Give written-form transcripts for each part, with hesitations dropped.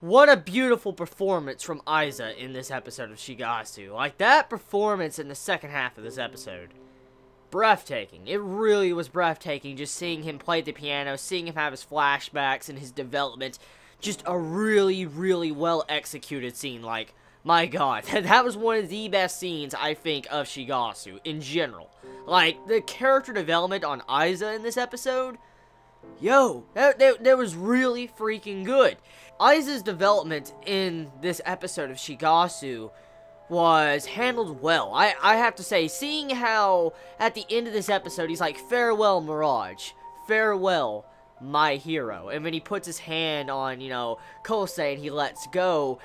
What a beautiful performance from Aiza in this episode of Shigatsu. Like, that performance in the second half of this episode. Breathtaking. It really was breathtaking just seeing him play the piano, seeing him have his flashbacks and his development. Just a really, really well executed scene. Like, my god, that was one of the best scenes, I think, of Shigatsu in general. Like, the character development on Aiza in this episode, yo, that was really freaking good. Aiza's development in this episode of Shigatsu was handled well. I have to say, seeing how at the end of this episode he's like, farewell Mirage, farewell my hero, and when he puts his hand on, Kosei and he lets go,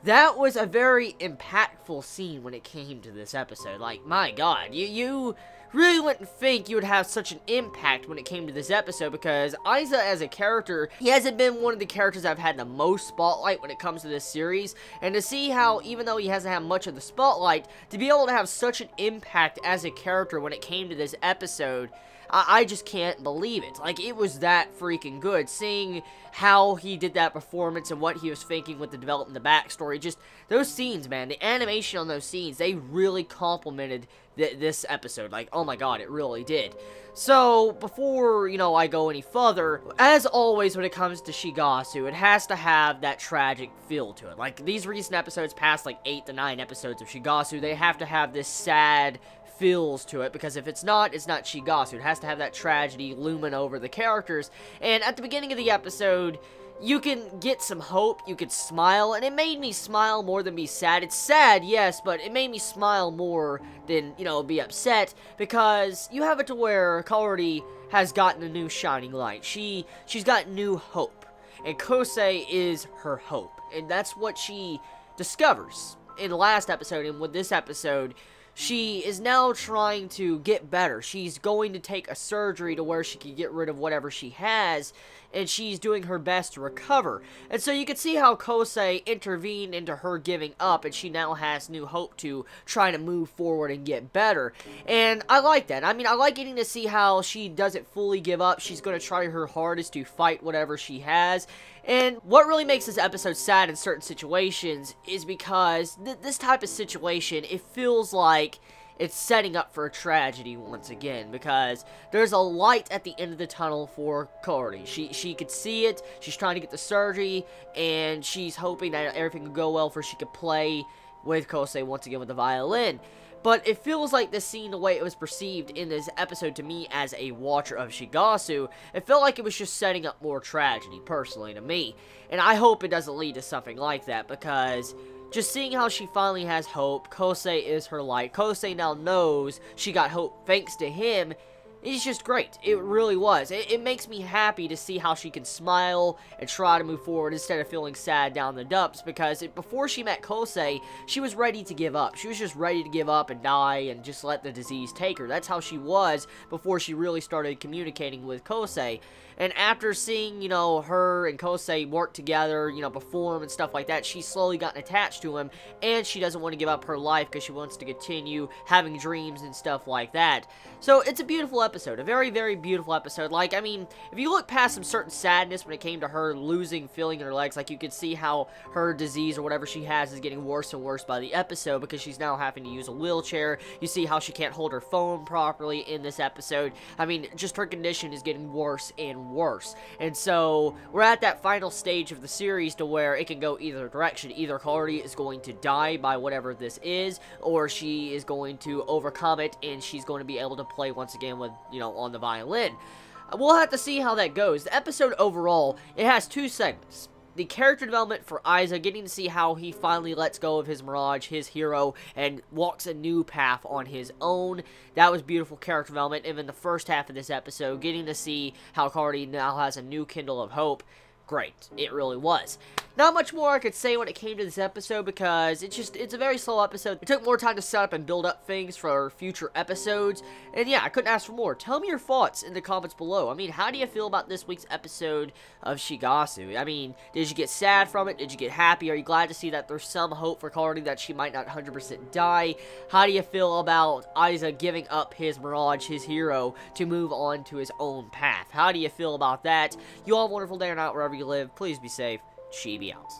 that was a very impactful scene when it came to this episode. Like, my god, you really wouldn't think you would have such an impact when it came to this episode, because Aiza as a character, he hasn't been one of the characters I've had the most spotlight when it comes to this series, and to see how, even though he hasn't had much of the spotlight, to be able to have such an impact as a character when it came to this episode, I just can't believe it. Like, it was that freaking good. Seeing how he did that performance and what he was thinking with the development, the backstory, just those scenes, man, the animation on those scenes, they really complimented this episode. Like, oh my god, it really did. So, before, I go any further, as always when it comes to Shigatsu, it has to have that tragic feel to it. Like, these recent episodes, past like 8 to 9 episodes of Shigatsu, they have to have this sad feels to it, because if it's not Shigatsu. It has to have that tragedy looming over the characters. And at the beginning of the episode, you can get some hope, you could smile, and it made me smile more than be sad. It's sad, yes, but it made me smile more than, be upset, because you have it to where Kaori has gotten a new shining light. She's got new hope, and Kosei is her hope, and that's what she discovers in the last episode. And with this episode, she is now trying to get better. She's going to take a surgery to where she can get rid of whatever she has, and she's doing her best to recover. And so you can see how Kosei intervened into her giving up, and she now has new hope to try to move forward and get better. And I like that. I mean, I like getting to see how she doesn't fully give up. She's going to try her hardest to fight whatever she has. And what really makes this episode sad in certain situations is because this type of situation, it feels like it's setting up for a tragedy once again, because there's a light at the end of the tunnel for Kaori. She could see it, she's trying to get the surgery, and she's hoping that everything could go well for she could play with Kosei once again with the violin. But it feels like this scene, the way it was perceived in this episode to me as a watcher of Shigatsu, it felt like it was just setting up more tragedy, personally, to me. And I hope it doesn't lead to something like that, because just seeing how she finally has hope, Kosei is her light, Kosei now knows she got hope thanks to him, it's just great. It really was. It makes me happy to see how she can smile and try to move forward instead of feeling sad down the dumps, because before she met Kosei, she was ready to give up. She was just ready to give up and die and just let the disease take her. That's how she was before she really started communicating with Kosei. And after seeing, her and Kosei work together, perform and stuff like that, she's slowly gotten attached to him, and she doesn't want to give up her life because she wants to continue having dreams and stuff like that. So, it's a beautiful episode. A very, very beautiful episode. Like, I mean, if you look past some certain sadness when it came to her losing feeling in her legs, like, you could see how her disease or whatever she has is getting worse and worse by the episode, because she's now having to use a wheelchair. You see how she can't hold her phone properly in this episode. I mean, just her condition is getting worse and worse. And so, we're at that final stage of the series to where it can go either direction. Either Kaori is going to die by whatever this is, or she is going to overcome it, and she's going to be able to play once again with, on the violin. We'll have to see how that goes. The episode overall, it has two segments. The character development for Aiza, getting to see how he finally lets go of his Mirage, his hero, and walks a new path on his own. That was beautiful character development. And then the first half of this episode, getting to see how Kaori now has a new kindle of hope. Great. It really was. Not much more I could say when it came to this episode, because it's a very slow episode. It took more time to set up and build up things for future episodes, and yeah, I couldn't ask for more. Tell me your thoughts in the comments below. I mean, how do you feel about this week's episode of Shigatsu? I mean, did you get sad from it? Did you get happy? Are you glad to see that there's some hope for Kaori that she might not 100% die? How do you feel about Aiza giving up his Mirage, his hero, to move on to his own path? How do you feel about that? You all have a wonderful day or night wherever you live. Please be safe. Chibi out.